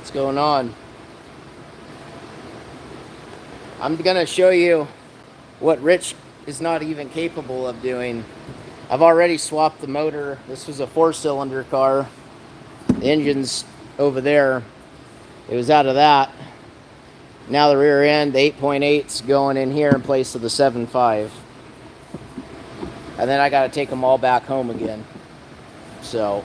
What's going on? I'm gonna show you what Rich is not even capable of doing. I've already swapped the motor. This was a 4-cylinder car. The engine's over there. It was out of that. Now the rear end, the 8.8's going in here in place of the 7.5. And then I gotta take them all back home again. So,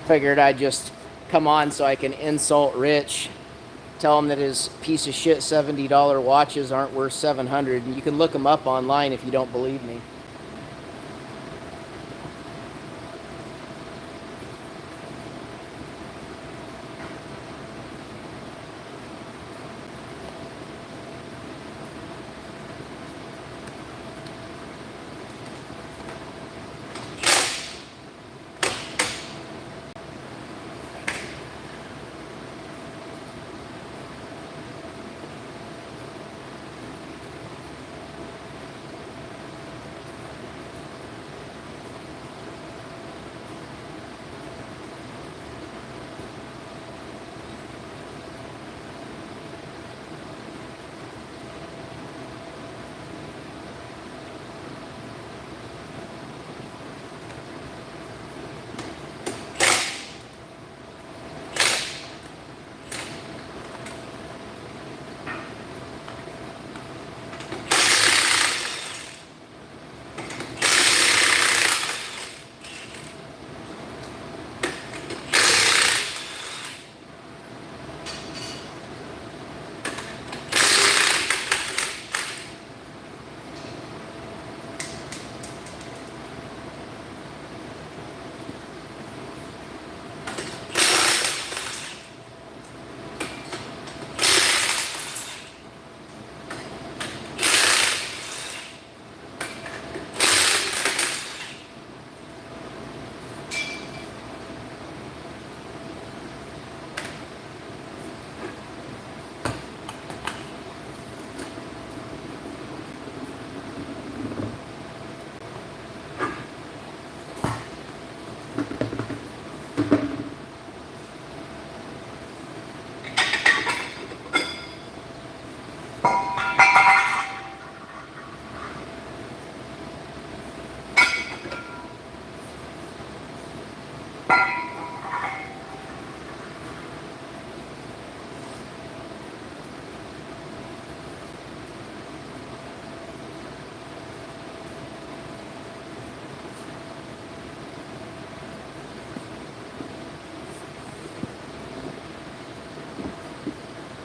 figured I'd just come on so I can insult Rich. Tell him that his piece of shit $70 watches aren't worth $700. And you can look them up online if you don't believe me.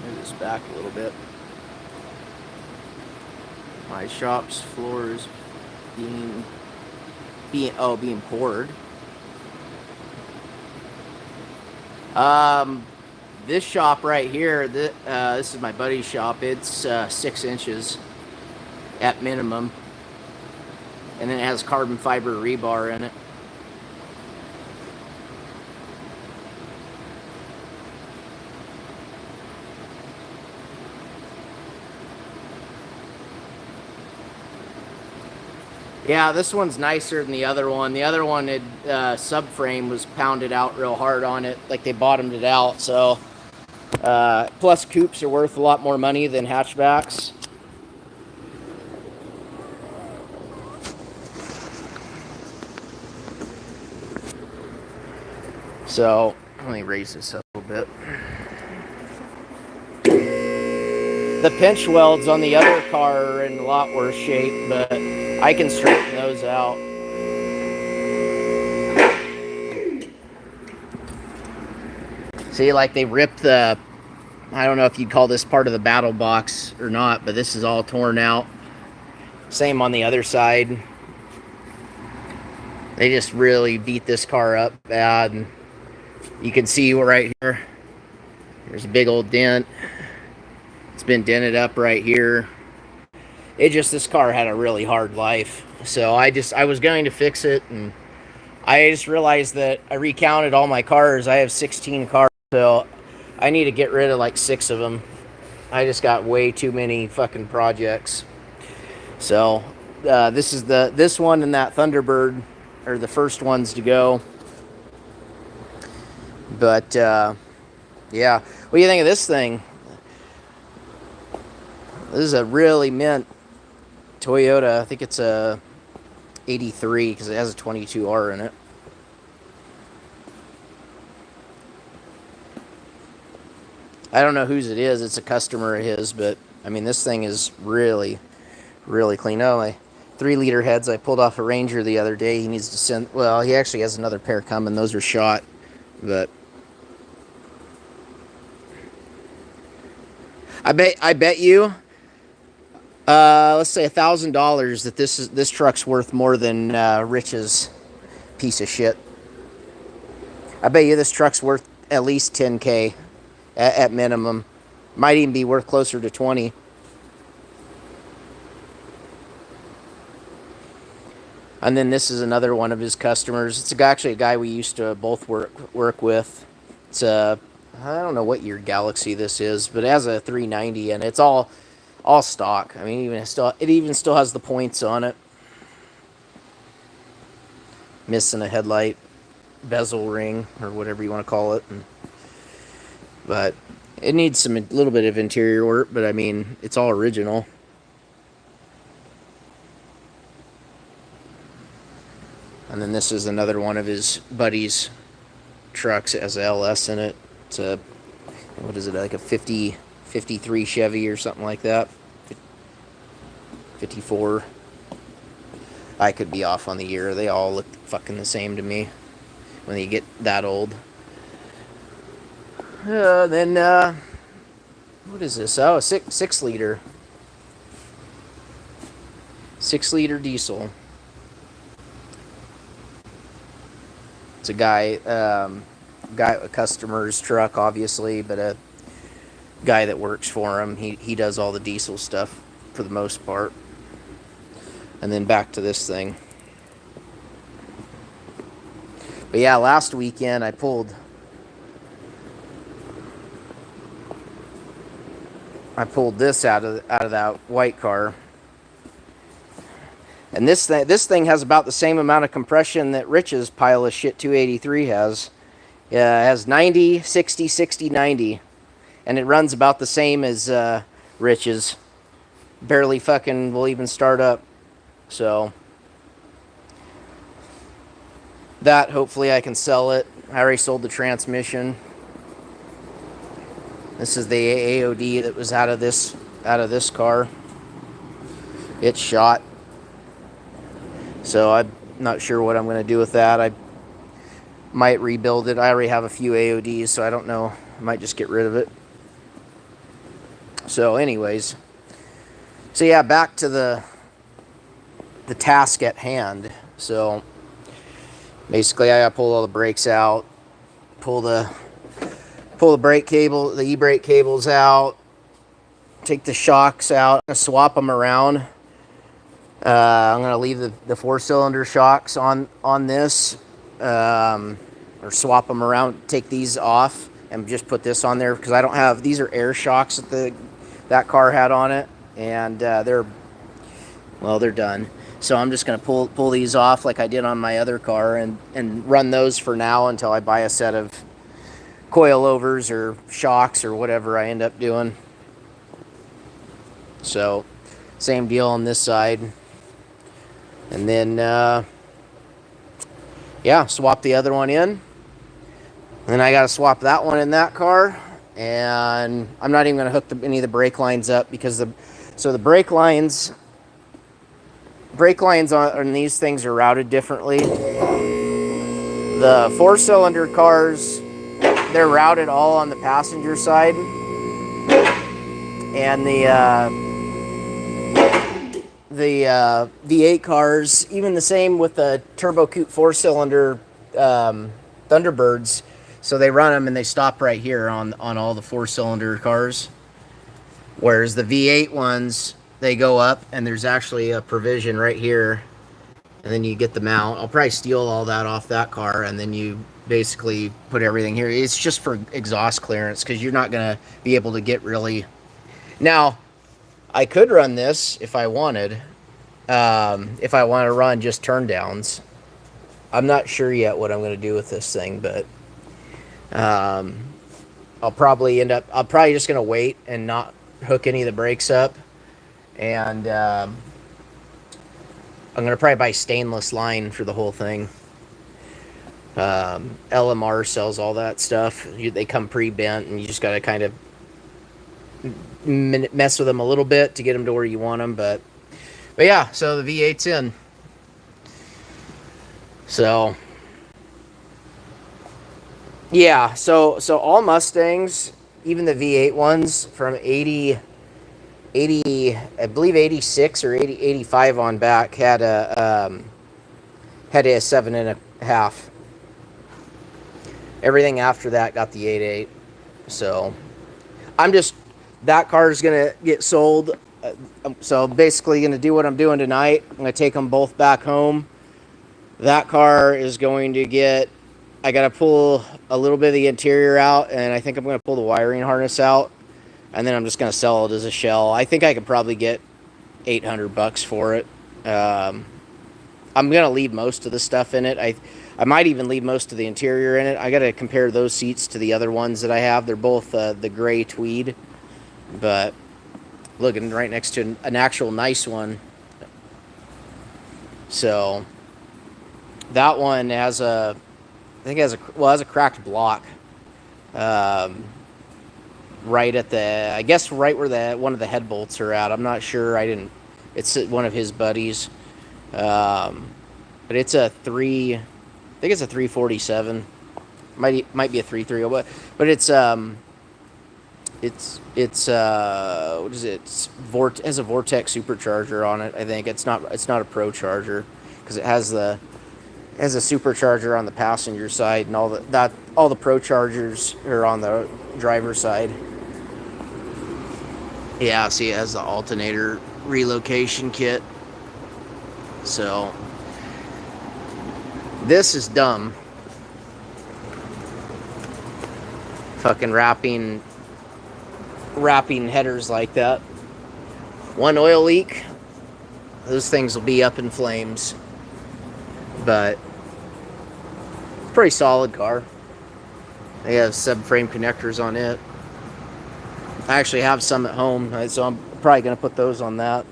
Move this back a little bit. My shop's floor is being poured. This shop right here, this is my buddy's shop. It's 6 inches at minimum, and then it has carbon fiber rebar in it. Yeah, this one's nicer than the other one. The other one, subframe was pounded out real hard on it, like they bottomed it out. So, plus coupes are worth a lot more money than hatchbacks. So, let me raise this up a little bit. The pinch welds on the other car are in a lot worse shape, but I can straighten those out. See, like they ripped the, I don't know if you'd call this part of the battle box or not, but this is all torn out. Same on the other side. They just really beat this car up bad. And you can see right here, there's a big old dent. It's been dented up right here. This car had a really hard life. So I was going to fix it, and I just realized that I recounted all my cars. I have 16 cars, so I need to get rid of like 6 of them. I just got way too many fucking projects. So this one and that Thunderbird are the first ones to go. But Yeah. What do you think of this thing? This is a really mint Toyota. I think it's a 83 because it has a 22R in it. I don't know whose it is. It's a customer of his, but I mean, this thing is really, really clean. Oh, my 3-liter heads I pulled off a Ranger the other day. He needs to send. Well, he actually has another pair coming. Those are shot, but I bet you. Let's say $1,000 that this truck's worth more than Rich's piece of shit. I bet you this truck's worth at least 10K at minimum. Might even be worth closer to 20. And then this is another one of his customers. It's actually a guy we used to both work with. It's a, I don't know what year Galaxy this is, but it has a 390 and it's all stock. I mean, it even still has the points on it. Missing a headlight bezel ring or whatever you want to call it. But it needs a little bit of interior work, but I mean, it's all original. And then this is another one of his buddies' trucks. It has a LS in it. It's a, what is it, like a 53 Chevy or something like that. 54. I could be off on the year. They all look fucking the same to me when you get that old. Then, what is this? Oh, 6-liter. 6-liter diesel. It's a a customer's truck, obviously, but a guy that works for him. He does all the diesel stuff for the most part. And then back to this thing. But yeah, last weekend I pulled this out of that white car. And this thing has about the same amount of compression that Rich's pile of shit 283 has. It has 90, 60, 60, 90. And it runs about the same as Rich's. Barely fucking will even start up. So that, hopefully I can sell it. I already sold the transmission. This is the AOD that was out of this car. It's shot. So I'm not sure what I'm going to do with that. I might rebuild it. I already have a few AODs, so I don't know. I might just get rid of it. So anyways. So yeah, back to the task at hand. So basically I gotta pull all the brakes out, pull the brake cable, the e-brake cables out, take the shocks out, I'm gonna swap them around. I'm gonna leave the 4-cylinder shocks on this, or swap them around, take these off and just put this on there because I don't have, these are air shocks that car had on it, and they're done. So I'm just gonna pull these off like I did on my other car and run those for now until I buy a set of coilovers or shocks or whatever I end up doing. So same deal on this side. And then, yeah, swap the other one in. And then I got to swap that one in that car. And I'm not even going to hook any of the brake lines up because the brake lines on these things are routed differently. The 4-cylinder cars, they're routed all on the passenger side. And the V8 cars, even the same with the Turbo Coupe 4-cylinder Thunderbirds. So they run them and they stop right here on all the 4-cylinder cars. Whereas the V8 ones, they go up and there's actually a provision right here. And then you get the mount. I'll probably steal all that off that car and then you basically put everything here. It's just for exhaust clearance because you're not going to be able to get really... Now, I could run this if I wanted. If I want to run just turn downs. I'm not sure yet what I'm going to do with this thing, but I'll probably just going to wait and not hook any of the brakes up. And I'm going to probably buy stainless line for the whole thing. LMR sells all that stuff. They come pre-bent, and you just got to kind of mess with them a little bit to get them to where you want them. But yeah, so the V8's in. So yeah, so all Mustangs, even the V8 ones from 80, I believe 86 or 85 on back had a 7.5. Everything after that got the 8.8. So that car is gonna get sold. So basically, gonna do what I'm doing tonight. I'm gonna take them both back home. That car is going to get. I gotta pull a little bit of the interior out, and I think I'm gonna pull the wiring harness out, and then I'm just gonna sell it as a shell. I think I could probably get $800 for it. I'm gonna leave most of the stuff in it. I might even leave most of the interior in it. I gotta compare those seats to the other ones that I have. They're both the gray tweed, but looking right next to an actual nice one. So that one has a cracked block. Right at I guess right where one of the head bolts are at. I'm not sure. It's one of his buddies. But it's a I think it's a 347. Might be a 330, but it's what is it? It has a Vortex supercharger on it. I think it's not a Pro Charger, because it has a supercharger on the passenger side, and all the Pro Chargers are on the driver's side. Yeah, see, it has the alternator relocation kit. So this is dumb. Fucking wrapping headers like that. One oil leak, those things will be up in flames. But pretty solid car. They have subframe connectors on it. I actually have some at home, so I'm probably going to put those on that.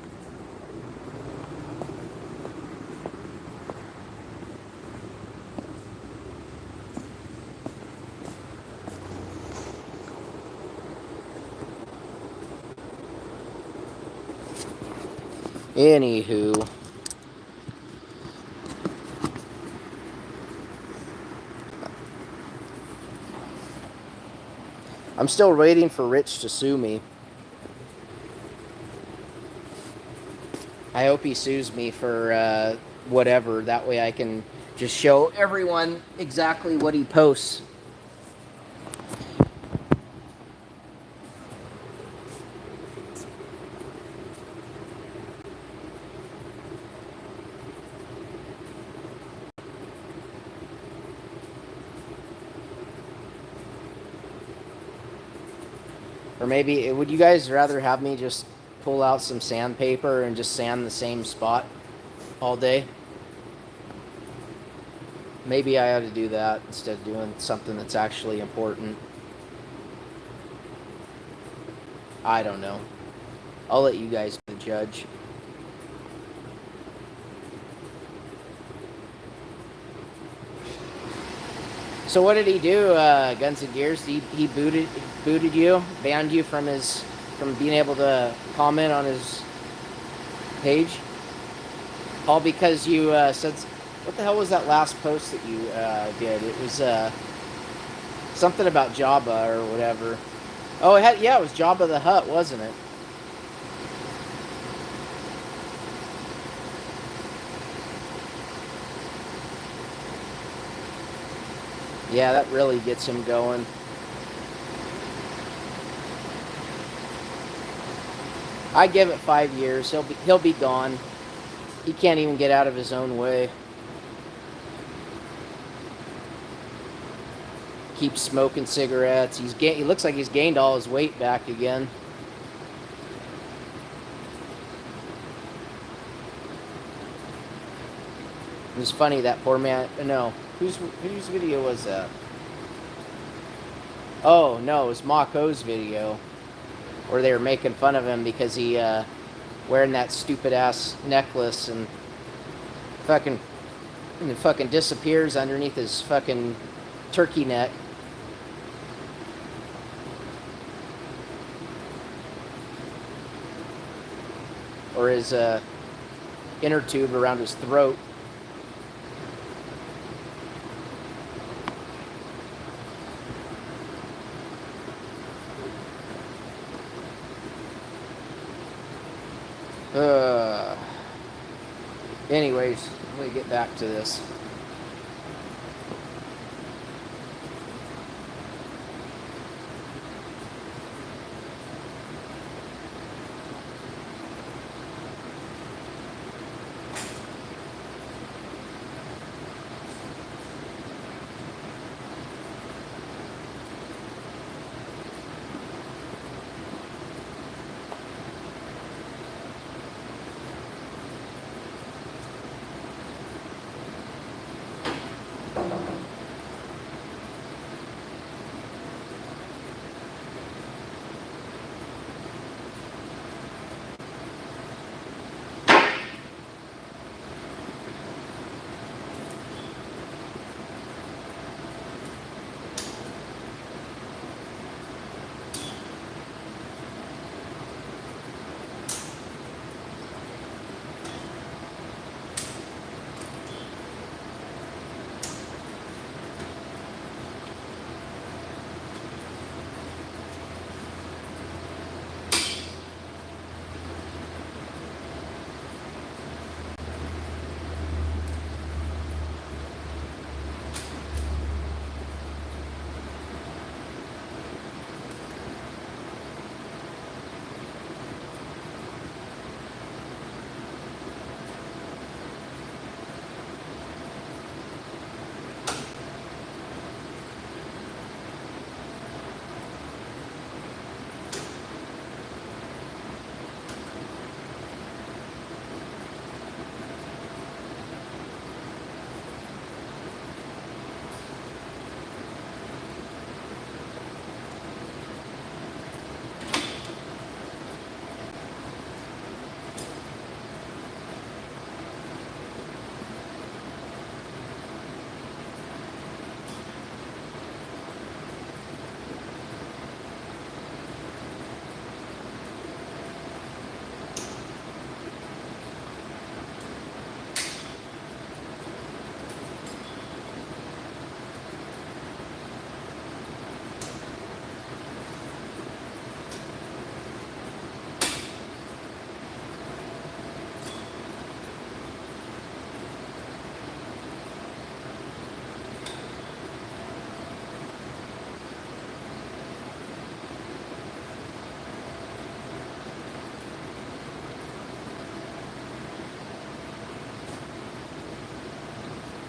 Anywho, I'm still waiting for Rich to sue me. I hope he sues me for whatever. That way I can just show everyone exactly what he posts. Or maybe, would you guys rather have me just pull out some sandpaper and just sand the same spot all day? Maybe I ought to do that instead of doing something that's actually important. I don't know. I'll let you guys be the judge. So what did he do, Guns and Gears? He booted you, banned you from being able to comment on his page, all because you said, what the hell was that last post that you did? It was something about Jabba or whatever. Oh, it was Jabba the Hutt, wasn't it? Yeah, that really gets him going. I give it 5 years. He'll be gone. He can't even get out of his own way. Keeps smoking cigarettes. He looks like he's gained all his weight back again. It was funny, that poor man. No, whose video was that? Oh no, it was Mako's video where they were making fun of him because he wearing that stupid ass necklace and fucking and it fucking disappears underneath his fucking turkey neck. Or his inner tube around his throat. Anyways, let me get back to this.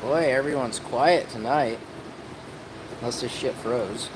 Boy, everyone's quiet tonight. Unless this shit froze.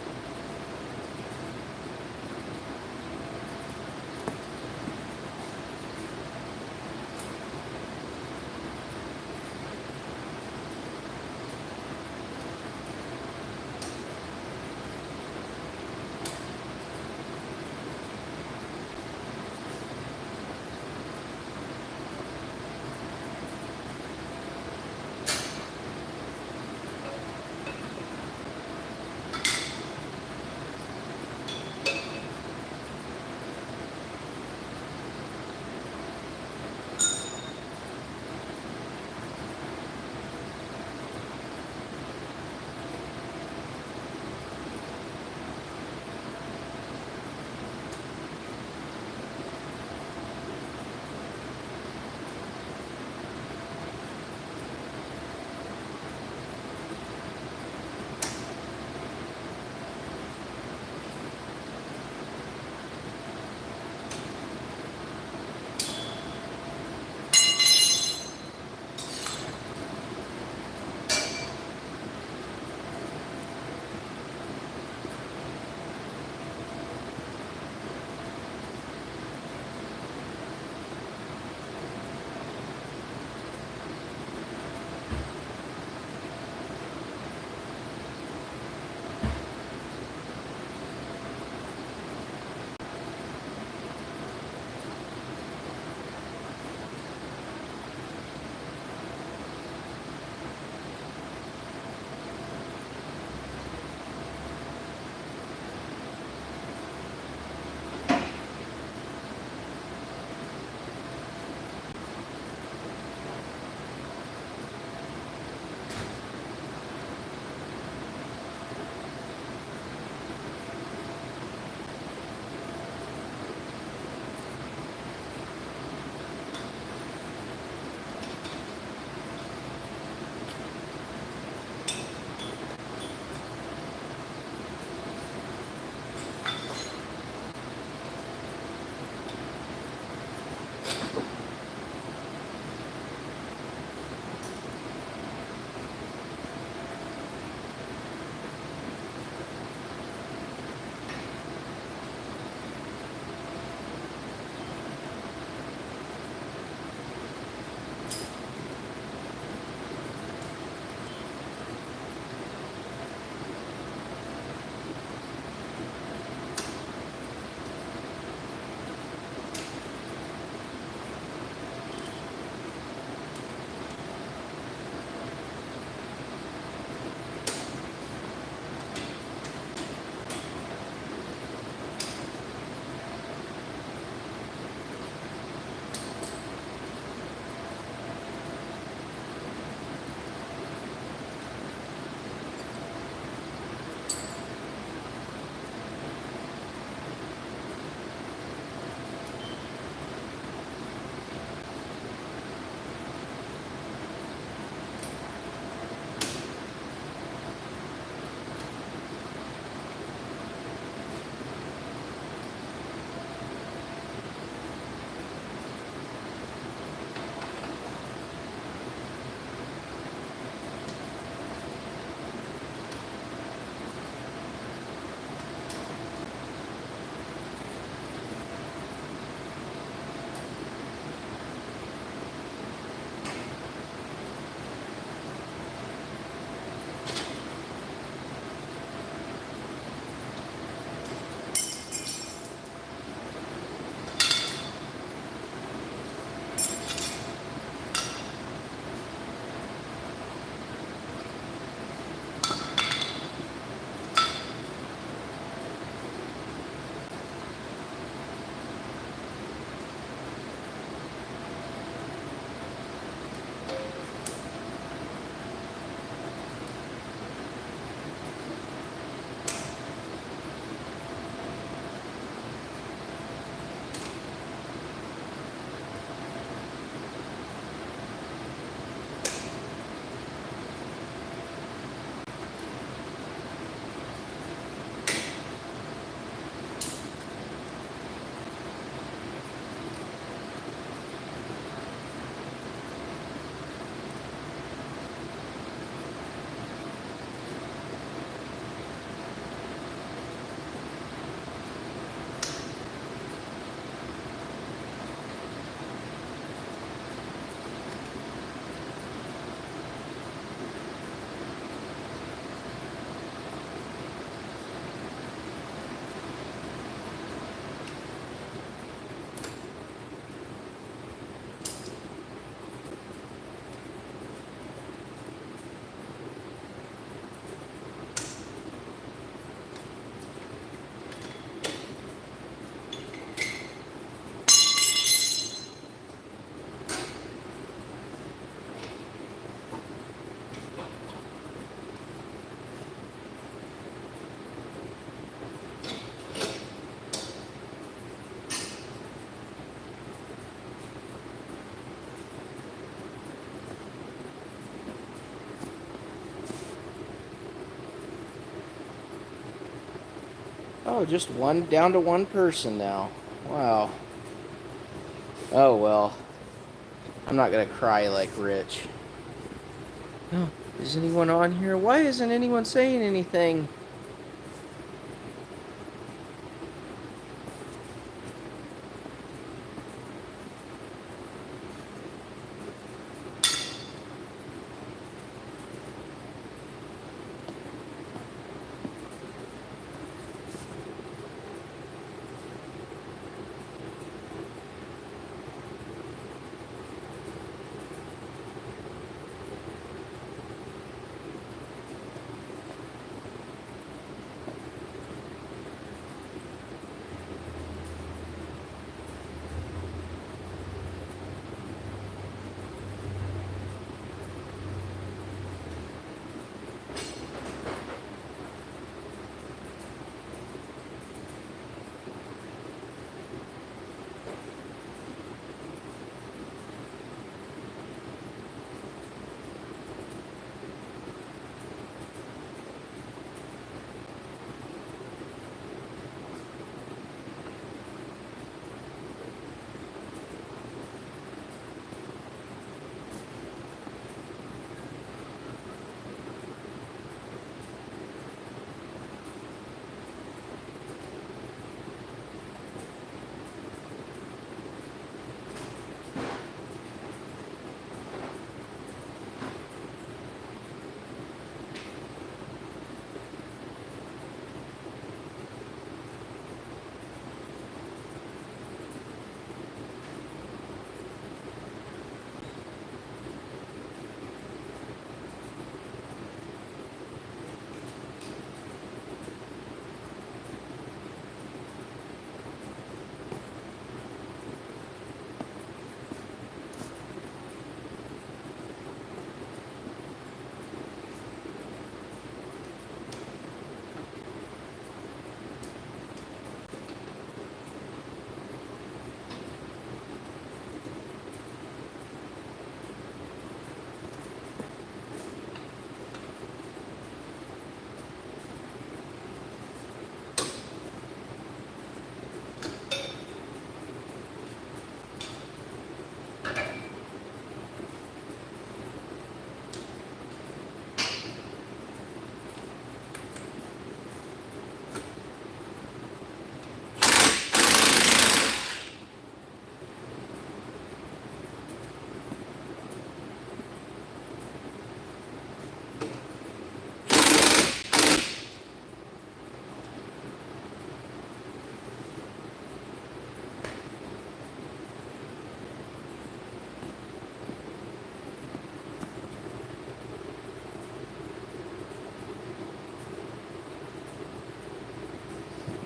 Oh, just one, down to one person now. Wow. Oh, well. I'm not gonna cry like Rich. Oh, is anyone on here? Why isn't anyone saying anything?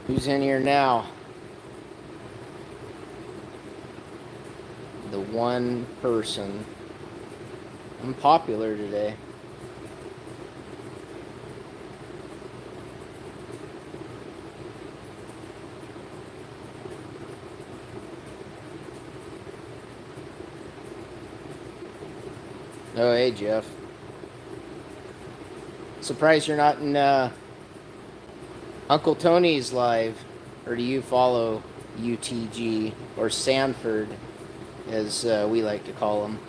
Who's in here now? The one person. I'm popular today. Oh, hey, Jeff. Surprised you're not in Uncle Tony's live. Or do you follow UTG or Sanford, as we like to call him?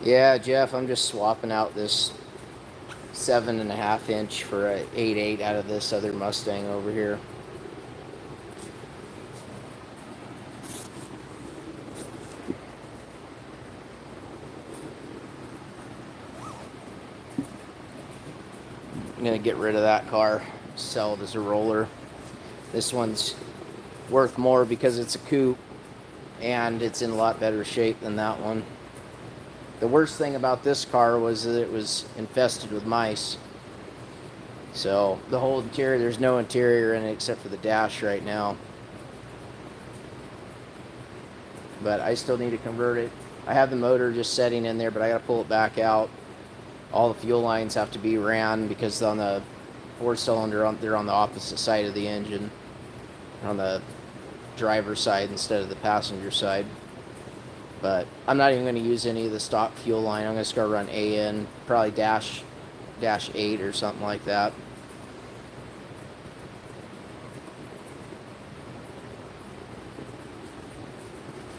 Yeah, Jeff, I'm just swapping out this 7.5 inch for a 8.8 out of this other Mustang over here. I'm gonna get rid of that car, sell it as a roller. This one's worth more because it's a coupe and it's in a lot better shape than that one. The worst thing about this car was that it was infested with mice. So the whole interior, there's no interior in it except for the dash right now. But I still need to convert it. I have the motor just setting in there, but I gotta pull it back out. All the fuel lines have to be ran because on the 4-cylinder, they're on the opposite side of the engine, on the driver's side instead of the passenger side. But I'm not even going to use any of the stock fuel line. I'm going to start run AN, probably dash 8 or something like that.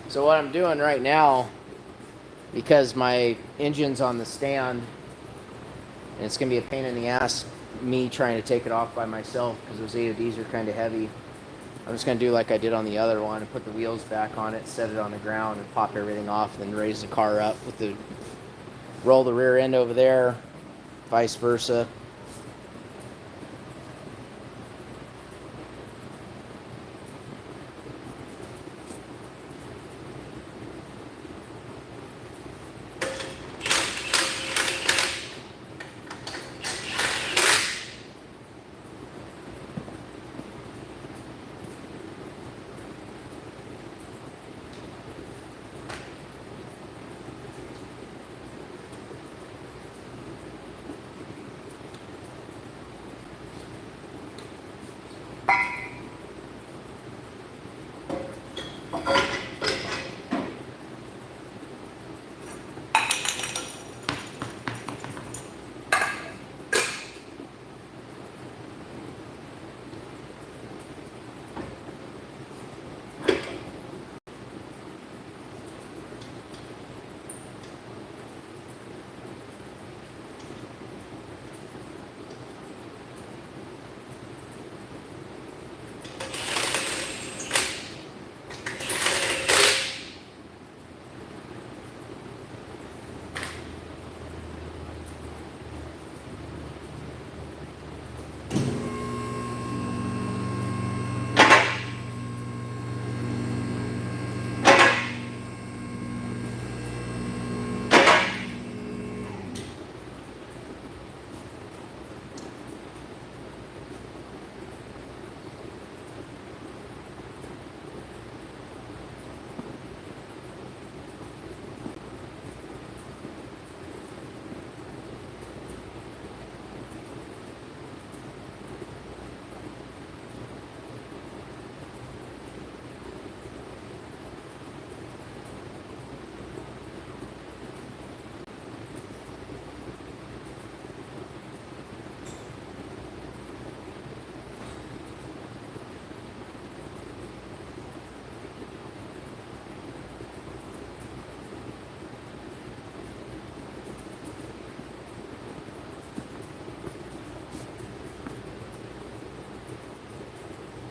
So what I'm doing right now, because my engine's on the stand, and it's going to be a pain in the ass me trying to take it off by myself because those AODs are kind of heavy. I'm just going to do like I did on the other one and put the wheels back on it, set it on the ground, and pop everything off, and then raise the car up with the roll the rear end over there, vice versa.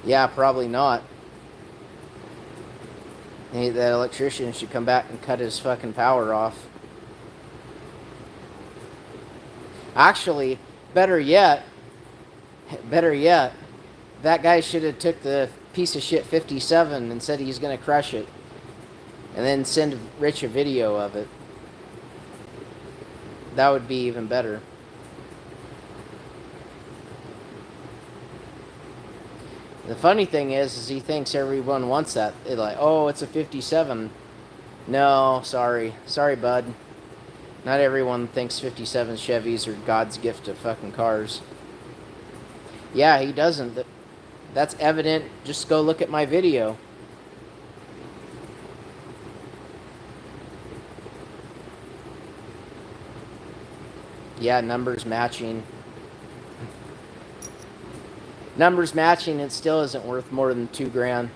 Yeah, probably not. Hey, that electrician should come back and cut his fucking power off. Actually, better yet, that guy should have took the piece of shit 57 and said he's going to crush it. And then send Rich a video of it. That would be even better. The funny thing is he thinks everyone wants that. They're like, oh, it's a 57. No, sorry. Sorry, bud. Not everyone thinks 57 Chevys are God's gift to fucking cars. Yeah, he doesn't. That's evident. Just go look at my video. Yeah, numbers matching. Numbers matching, it still isn't worth more than $2,000.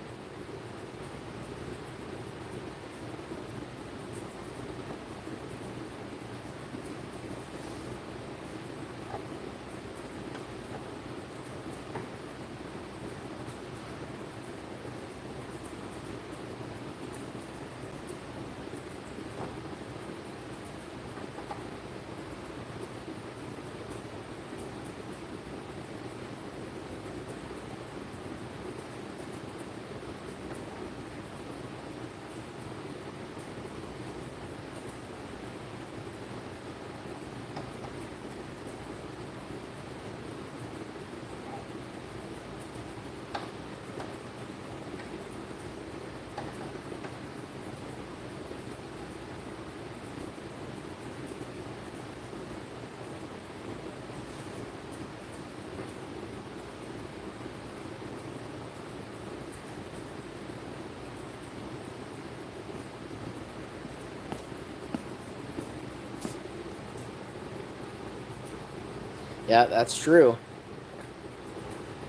Yeah, that's true.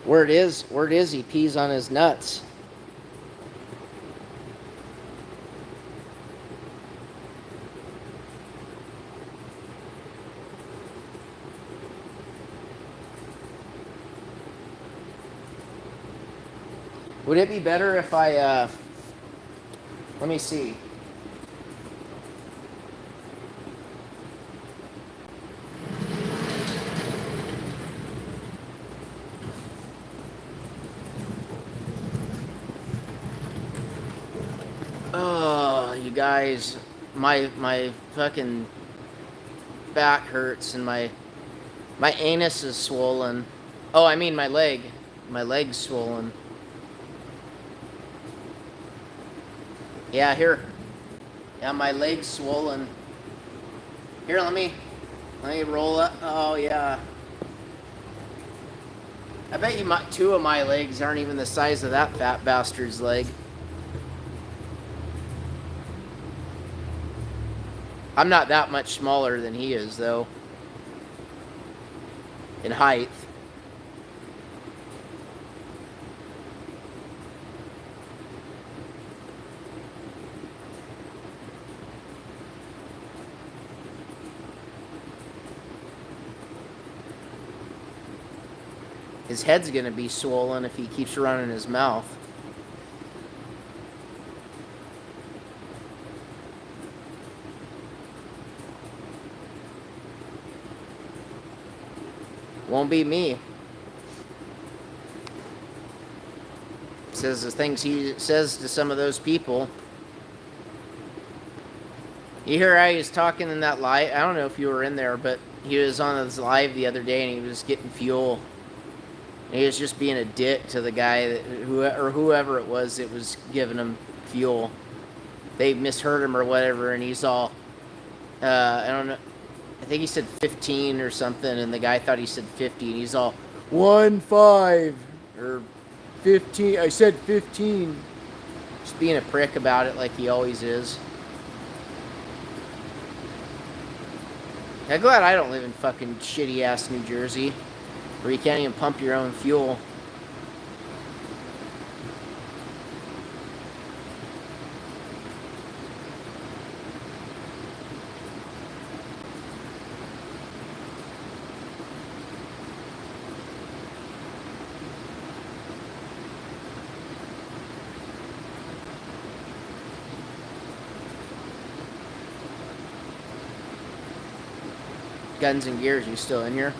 Word is he pees on his nuts. Would it be better if I, let me see. Oh, you guys, my fucking back hurts and my anus is swollen. Oh, I mean my leg. My leg's swollen. Yeah, here. Yeah, my leg's swollen. Here, let me roll up. Oh yeah. I bet you two of my legs aren't even the size of that fat bastard's leg. I'm not that much smaller than he is, though, in height. His head's gonna be swollen if he keeps running his mouth. Won't be me. Says the things he says to some of those people. You hear how he was talking in that live? I don't know if you were in there, but he was on his live the other day and he was getting fuel. And he was just being a dick to the guy whoever it was that was giving him fuel. They misheard him or whatever, and he's all, I don't know. I think he said 15 or something, and the guy thought he said 50, and he's all 1-5 or 15. I said 15. Just being a prick about it like he always is. I'm glad I don't live in fucking shitty ass New Jersey, where you can't even pump your own fuel. Guns and Gears, you still in here?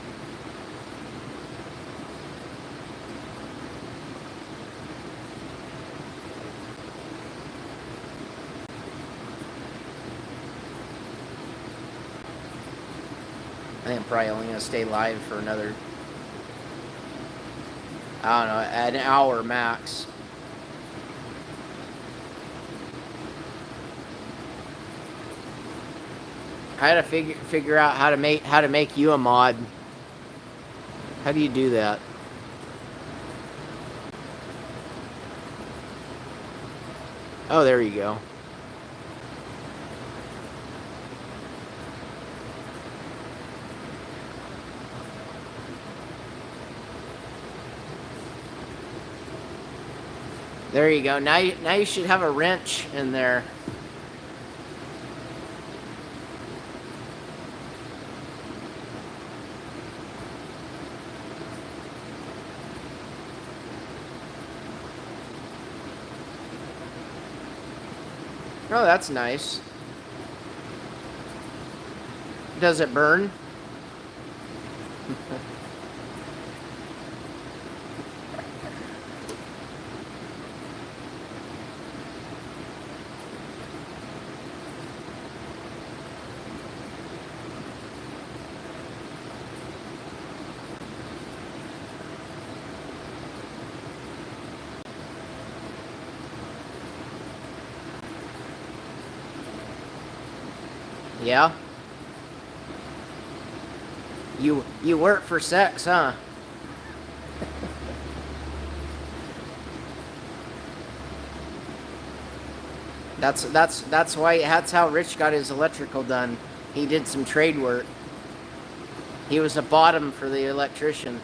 I think I'm probably only going to stay live for another, I don't know, an hour max. I had to figure out how to make you a mod. How do you do that? Oh, there you go. There you go. Now you should have a wrench in there. Oh, that's nice. Does it burn? Yeah. You work for sex, huh? That's how Rich got his electrical done. He did some trade work. He was a bottom for the electrician.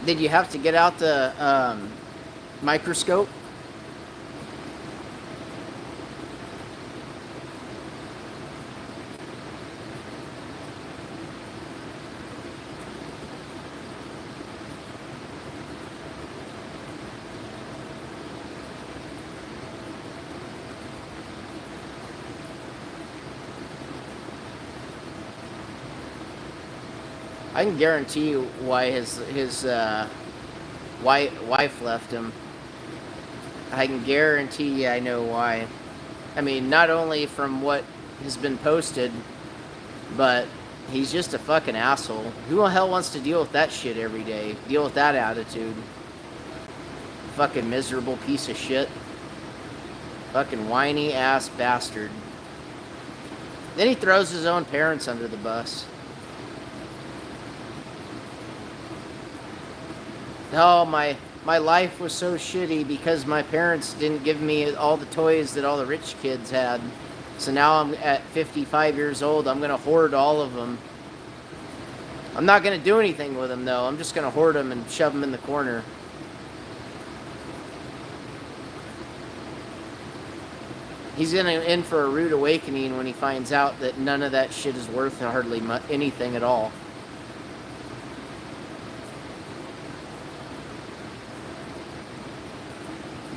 Did you have to get out the microscope? I can guarantee you why his wife left him. I can guarantee you I know why. I mean, not only from what has been posted, but he's just a fucking asshole. Who the hell wants to deal with that shit every day? Deal with that attitude. Fucking miserable piece of shit. Fucking whiny ass bastard. Then he throws his own parents under the bus. Oh, my life was so shitty because my parents didn't give me all the toys that all the rich kids had. So now I'm at 55 years old. I'm going to hoard all of them. I'm not going to do anything with them, though. I'm just going to hoard them and shove them in the corner. He's going to in for a rude awakening when he finds out that none of that shit is worth hardly anything at all.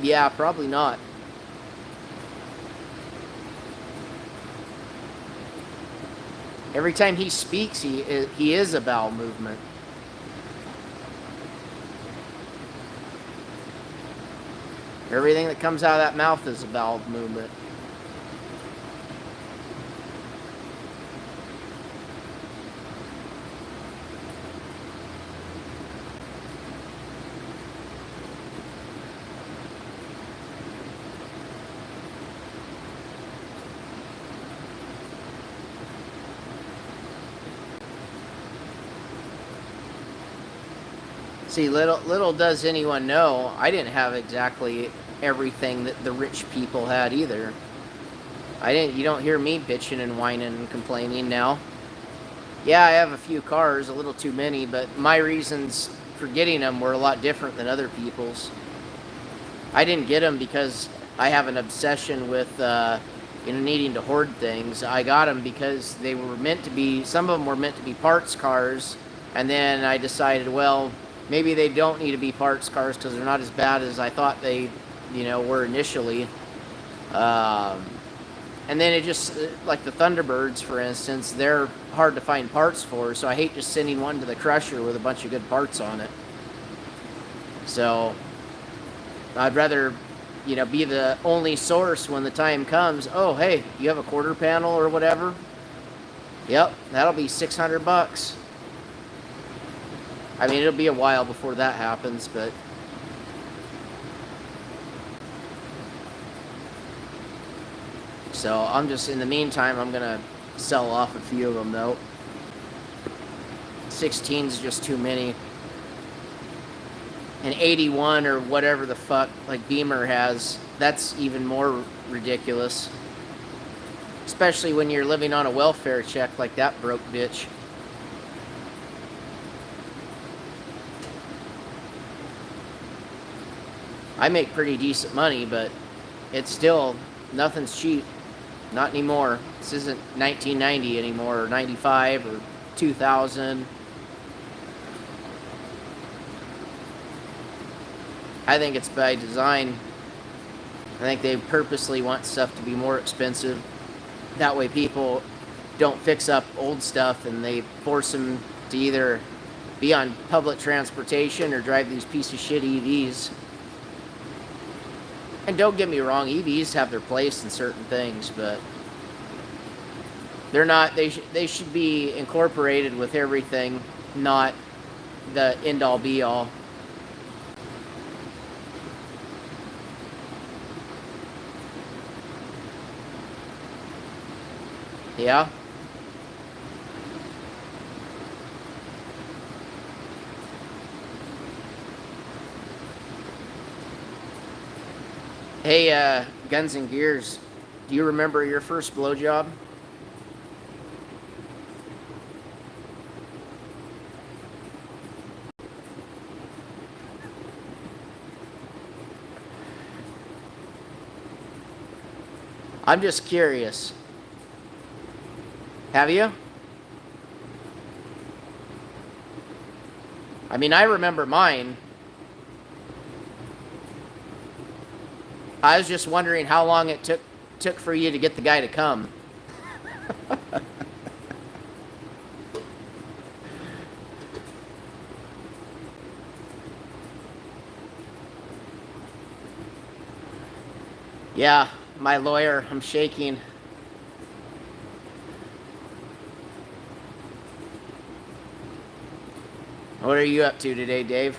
Yeah, probably not. Every time he speaks, he is a bowel movement. Everything that comes out of that mouth is a bowel movement. See, little does anyone know, I didn't have exactly everything that the rich people had either. You don't hear me bitching and whining and complaining now. Yeah, I have a few cars, a little too many, but my reasons for getting them were a lot different than other people's. I didn't get them because I have an obsession with needing to hoard things. I got them because they were meant to be, some of them were meant to be parts cars, and then I decided, well, maybe they don't need to be parts cars because they're not as bad as I thought they, were initially. And then it just, like the Thunderbirds, for instance, they're hard to find parts for, so I hate just sending one to the crusher with a bunch of good parts on it. So I'd rather, be the only source when the time comes. Oh, hey, you have a quarter panel or whatever? Yep, that'll be $600. I mean, it'll be a while before that happens, but so I'm just, in the meantime, I'm gonna sell off a few of them though. 16's just too many. An 81 or whatever the fuck, like Beamer has, that's even more ridiculous. Especially when you're living on a welfare check like that broke bitch. I make pretty decent money, but it's still, nothing's cheap. Not anymore. This isn't 1990 anymore, or 95, or 2000. I think it's by design. I think they purposely want stuff to be more expensive. That way people don't fix up old stuff and they force them to either be on public transportation or drive these piece of shit EVs. And don't get me wrong, EVs have their place in certain things, but they're not, they should be incorporated with everything, not the end-all be-all. Yeah. Hey, Guns and Gears, do you remember your first blowjob? I'm just curious. Have you? I mean, I remember mine. I was just wondering how long it took for you to get the guy to come. Yeah, my lawyer, I'm shaking. What are you up to today, Dave?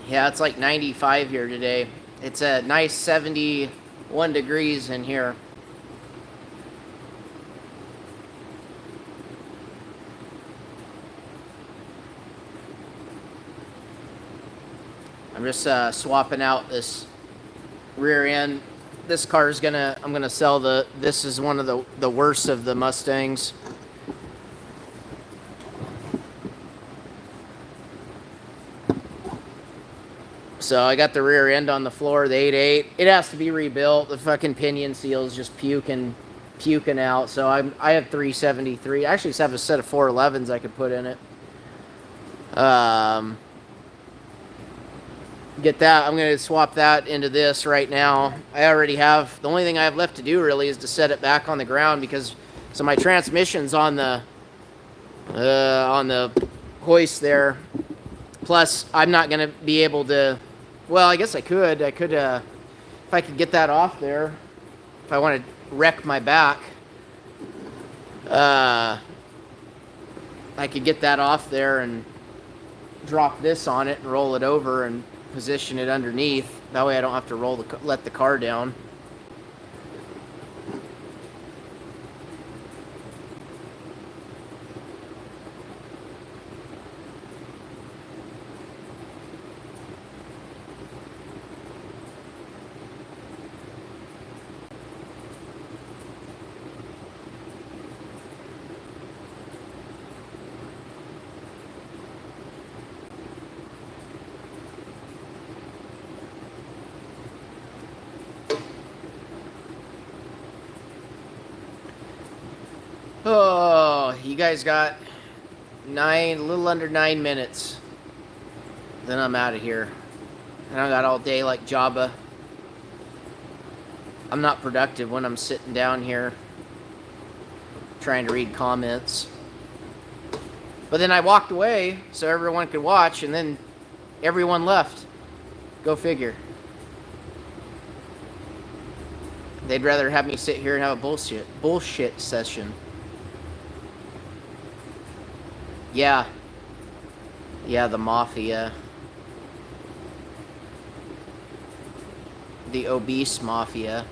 Yeah, it's like 95 here today. It's a nice 71 degrees in here. I'm just swapping out this rear end. This car is I'm gonna sell this is one of the worst of the Mustangs. So I got the rear end on the floor, the 8.8. It has to be rebuilt. The fucking pinion seal is just puking out. So I have 373. I actually have a set of 411s I could put in it. Get that. I'm going to swap that into this right now. I already have, the only thing I have left to do really is to set it back on the ground, because so my transmission's on the hoist there. Plus, I'm not going to be able to, well, I guess I could if I could get that off there, if I want to wreck my back, I could get that off there and drop this on it and roll it over and position it underneath. That way I don't have to let the car down. Oh, you guys got a little under 9 minutes. Then I'm out of here. And I got all day like Jabba. I'm not productive when I'm sitting down here trying to read comments. But then I walked away so everyone could watch, and then everyone left. Go figure. They'd rather have me sit here and have a bullshit session. Yeah. Yeah, the mafia. The obese mafia.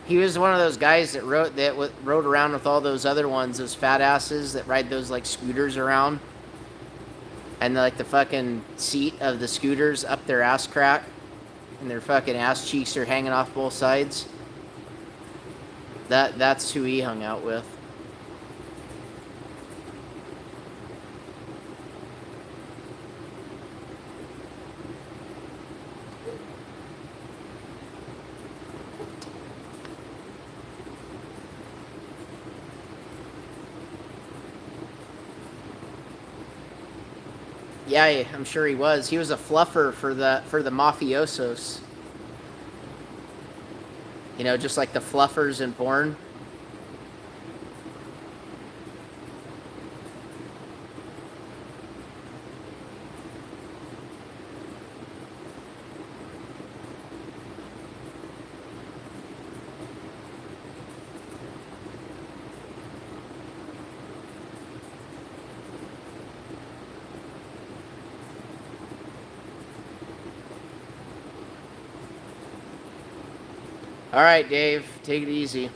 He was one of those guys that rode around with all those other ones, those fat asses that ride those like scooters around. And like the fucking seat of the scooters up their ass crack. And their fucking ass cheeks are hanging off both sides. That's who he hung out with. Yeah, I'm sure he was. He was a fluffer for the mafiosos. You know, just like the fluffers in porn. All right, Dave, take it easy.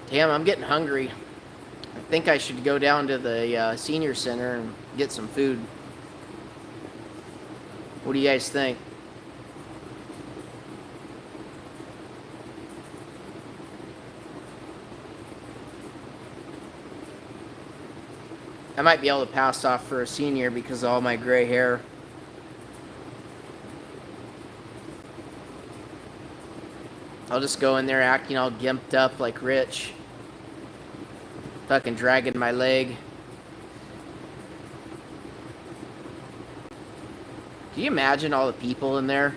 Damn, I'm getting hungry. I think I should go down to the senior center and get some food. What do you guys think? I might be able to pass off for a senior because of all my gray hair. I'll just go in there acting all gimped up like Rich. Fucking dragging my leg. Can you imagine all the people in there?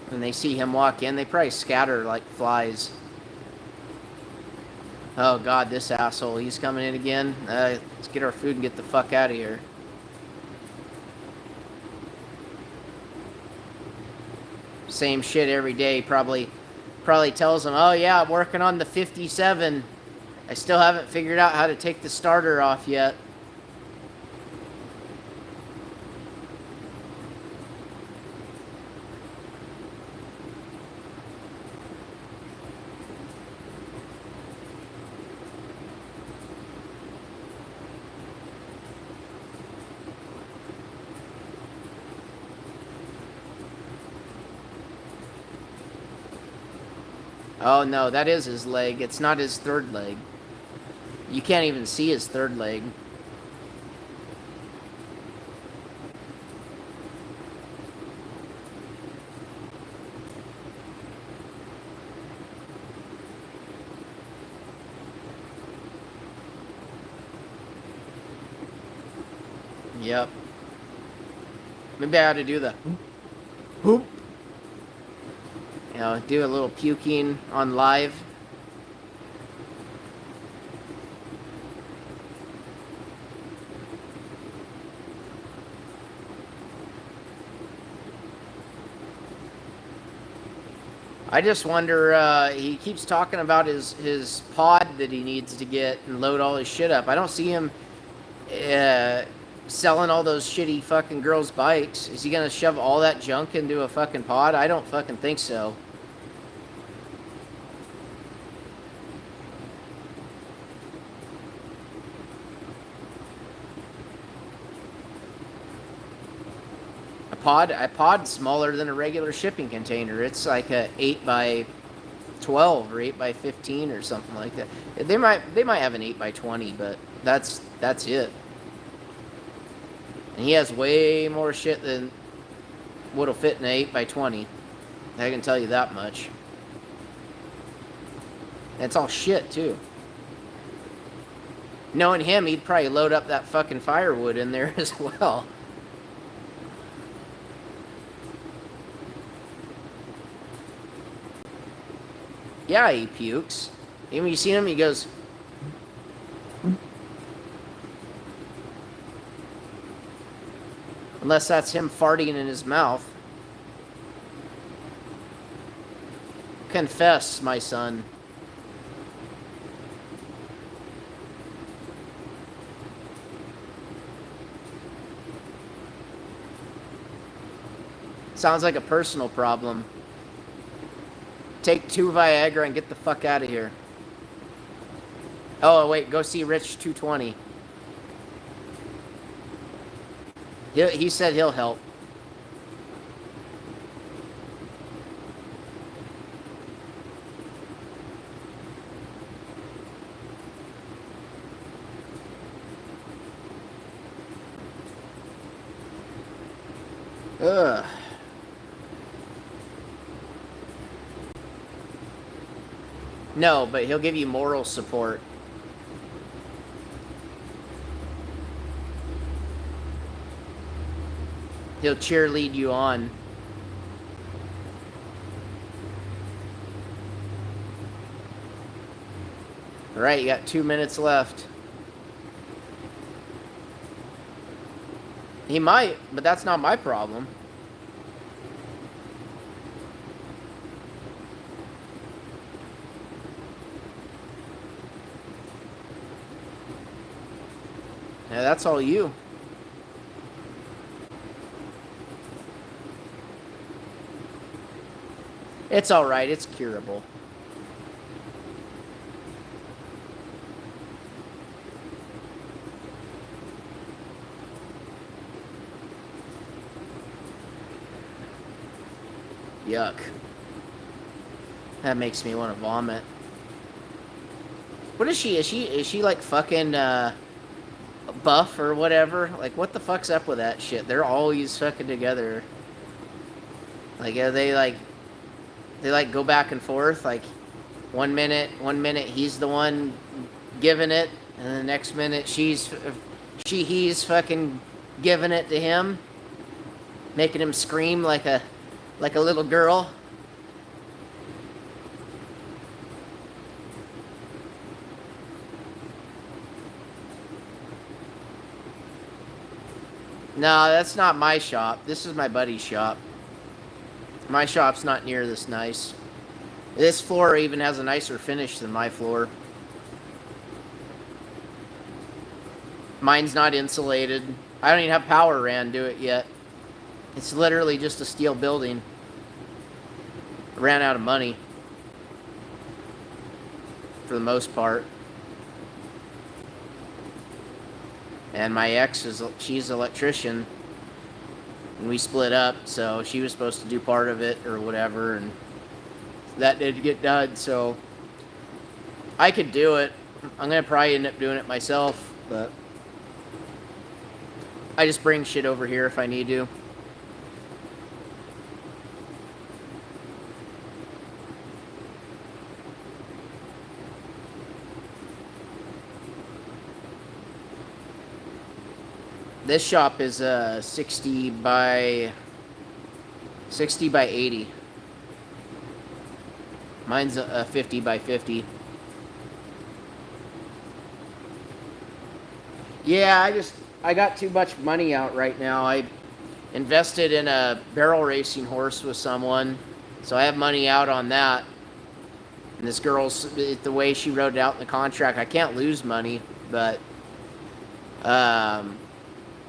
When they see him walk in, they probably scatter like flies. Oh god, this asshole, he's coming in again. Let's get our food and get the fuck out of here. Same shit every day. Probably tells them, oh yeah, I'm working on the 57. I still haven't figured out how to take the starter off yet. Oh no, that is his leg. It's not his third leg. You can't even see his third leg. Yep. Maybe I ought to do the whoop. You know, do a little puking on live. I just wonder, he keeps talking about his pod that he needs to get and load all his shit up. I don't see him selling all those shitty fucking girls' bikes. Is he gonna shove all that junk into a fucking pod? I don't fucking think so. A pod's smaller than a regular shipping container. It's like a 8x12 or 8x15 or something like that. They might have an 8x20, but that's it. And he has way more shit than what'll fit in an 8x20. I can tell you that much. And it's all shit too. Knowing him, he'd probably load up that fucking firewood in there as well. Yeah, he pukes. Even you seen him, he goes. Unless that's him farting in his mouth. Confess, my son. Sounds like a personal problem. Take 2 Viagra and get the fuck out of here. Oh, wait, go see Rich 220. He said he'll help. Ugh. No, but he'll give you moral support. He'll cheerlead you on. All right, you got 2 minutes left. He might, but that's not my problem. Yeah, that's all you. It's all right. It's curable. Yuck. That makes me want to vomit. What is she? Is she like fucking buff or whatever? Like, what the fuck's up with that shit? They're always fucking together. Like, they like go back and forth. Like, one minute he's the one giving it, and the next minute he's fucking giving it to him, making him scream like a little girl. No, that's not my shop. This is my buddy's shop. My shop's not near this nice. This floor even has a nicer finish than my floor. Mine's not insulated. I don't even have power ran to it yet. It's literally just a steel building. Ran out of money. For the most part. And my ex she's an electrician. And we split up, so she was supposed to do part of it or whatever, and that didn't get done, so I could do it. I'm gonna probably end up doing it myself, but I just bring shit over here if I need to. This shop is 60 by 80. Mine's a 50 by 50. Yeah, I got too much money out right now. I invested in a barrel racing horse with someone, so I have money out on that. And this girl's, the way she wrote it out in the contract, I can't lose money, but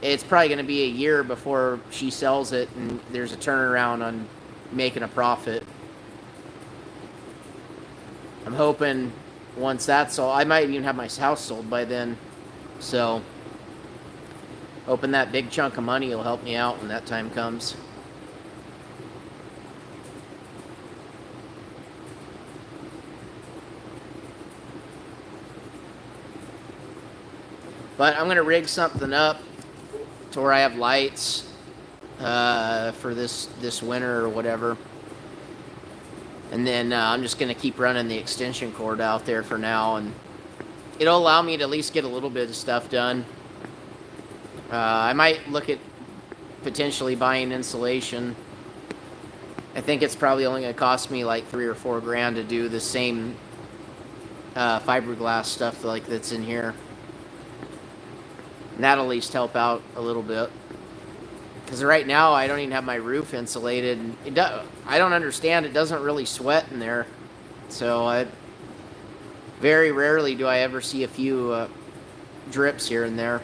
it's probably going to be a year before she sells it, and there's a turnaround on making a profit. I'm hoping once that's sold, I might even have my house sold by then. So, hoping that big chunk of money will help me out when that time comes. But I'm going to rig something up to where I have lights for this winter or whatever. And then I'm just going to keep running the extension cord out there for now, and it'll allow me to at least get a little bit of stuff done. I might look at potentially buying insulation. I think it's probably only going to cost me like $3 or $4 grand to do the same fiberglass stuff like that's in here. And that'll at least help out a little bit. Because right now, I don't even have my roof insulated. I don't understand. It doesn't really sweat in there. So, very rarely do I ever see a few drips here and there.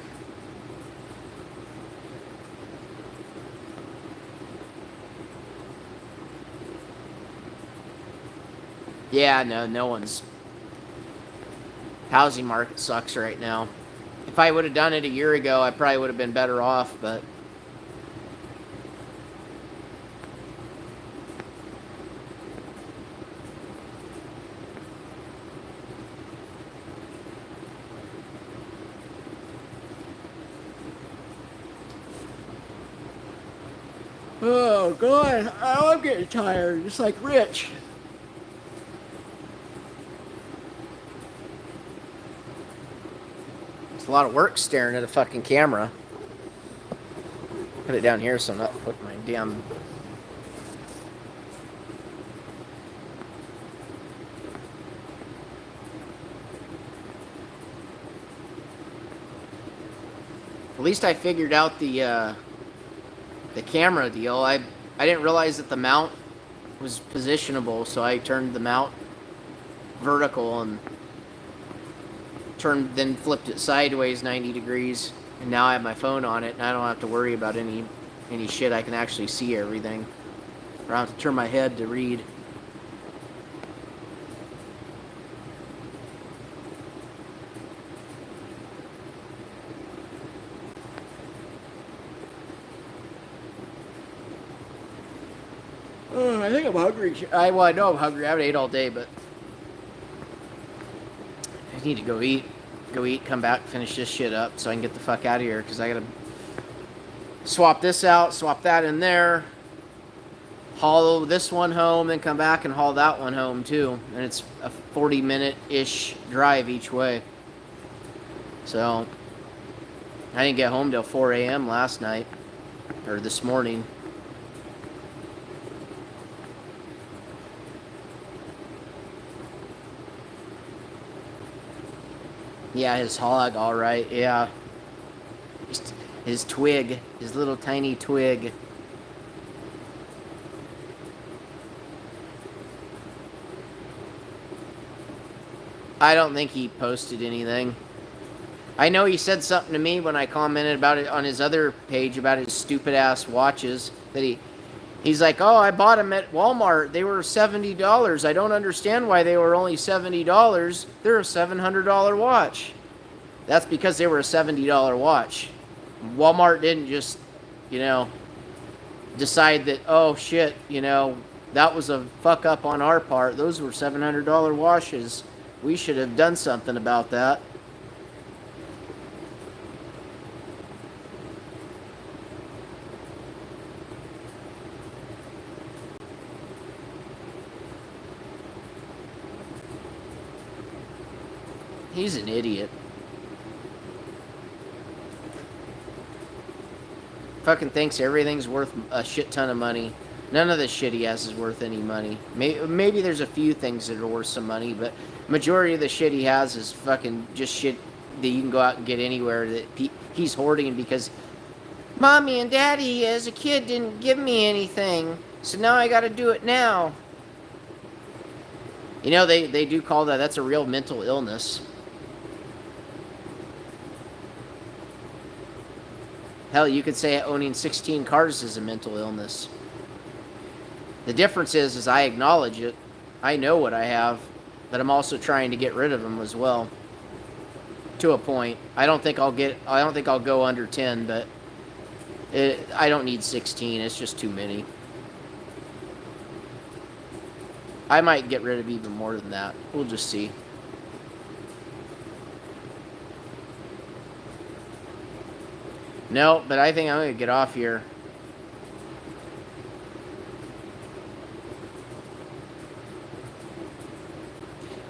Yeah, no one's... Housing market sucks right now. If I would have done it a year ago, I probably would have been better off, but... Oh, God. I'm getting tired, just like Rich. It's a lot of work staring at a fucking camera. Put it down here so I'm not putting my damn... At least I figured out the camera deal. I didn't realize that the mount was positionable, so I turned the mount vertical and then flipped it sideways 90 degrees, And now I have my phone on it, and I don't have to worry about any shit. I can actually see everything. Or I don't have to turn my head to read. I think I'm hungry. I know I'm hungry. I haven't ate all day, but I need to go eat. Go eat, come back, finish this shit up so I can get the fuck out of here, because I gotta swap this out, swap that in there, haul this one home, then come back and haul that one home too. And it's a 40-minute-ish drive each way. So I didn't get home till 4 a.m. last night, or this morning. Yeah, his hog, all right. Yeah, his twig, his little tiny twig. I don't think he posted anything. I know he said something to me when I commented about it on his other page about his stupid ass watches, that he's like, oh, I bought them at Walmart. They were $70. I don't understand why they were only $70. They're a $700 watch. That's because they were a $70 watch. Walmart didn't just, decide that, oh shit, that was a fuck up on our part. Those were $700 washes. We should have done something about that. He's an idiot. Fucking thinks everything's worth a shit ton of money. None of the shit he has is worth any money. Maybe there's a few things that are worth some money, but majority of the shit he has is fucking just shit that you can go out and get anywhere that he's hoarding because Mommy and Daddy as a kid didn't give me anything, so now I gotta do it now. They do call that's a real mental illness. Hell, you could say owning 16 cars is a mental illness. The difference is I acknowledge it. I know what I have, but I'm also trying to get rid of them as well. To a point. I don't think I'll go under 10, but I don't need 16. It's just too many. I might get rid of even more than that. We'll just see. No, but I think I'm going to get off here.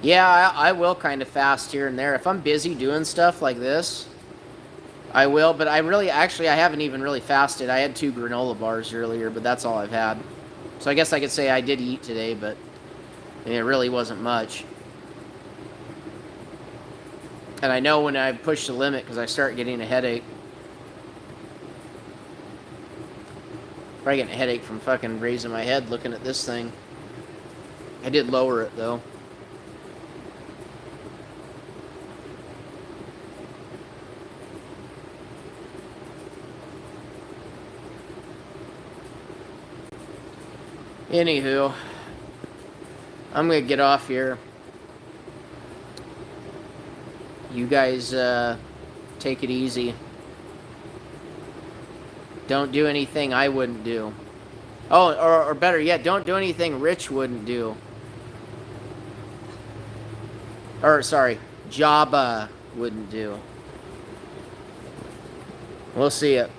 Yeah, I will kind of fast here and there. If I'm busy doing stuff like this, I will. But I haven't even really fasted. I had 2 granola bars earlier, but that's all I've had. So I guess I could say I did eat today, but it really wasn't much. And I know when I push the limit because I start getting a headache. Probably getting a headache from fucking raising my head looking at this thing. I did lower it though. Anywho, I'm gonna get off here. You guys take it easy. Don't do anything I wouldn't do. Oh, or better yet, don't do anything Rich wouldn't do. Or, sorry, Jabba wouldn't do. We'll see it.